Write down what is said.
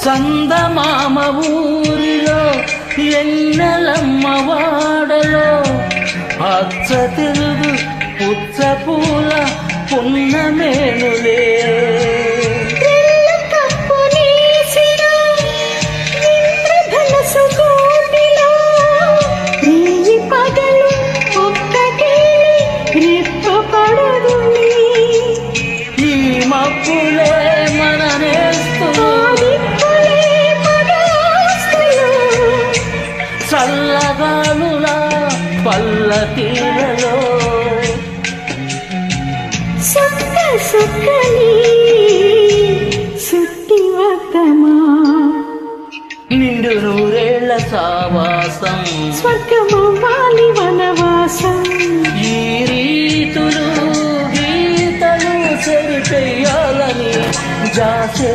చందమామ ఊరిలో ఎన్నెలమ్మ వాడలో అచ్చ తెలుగు పుచ్చ పూల పున్నమేనులే. ఈ మప్పులే మన నేస్తులు చల్లగాలులా పల్లకీలలో నిండు నూరేళ్ల సావాసం స్వర్గమవ్వాలి వనవాసం. ఈ రీతులు గీతలు సరిపెయ్యాలని జాసే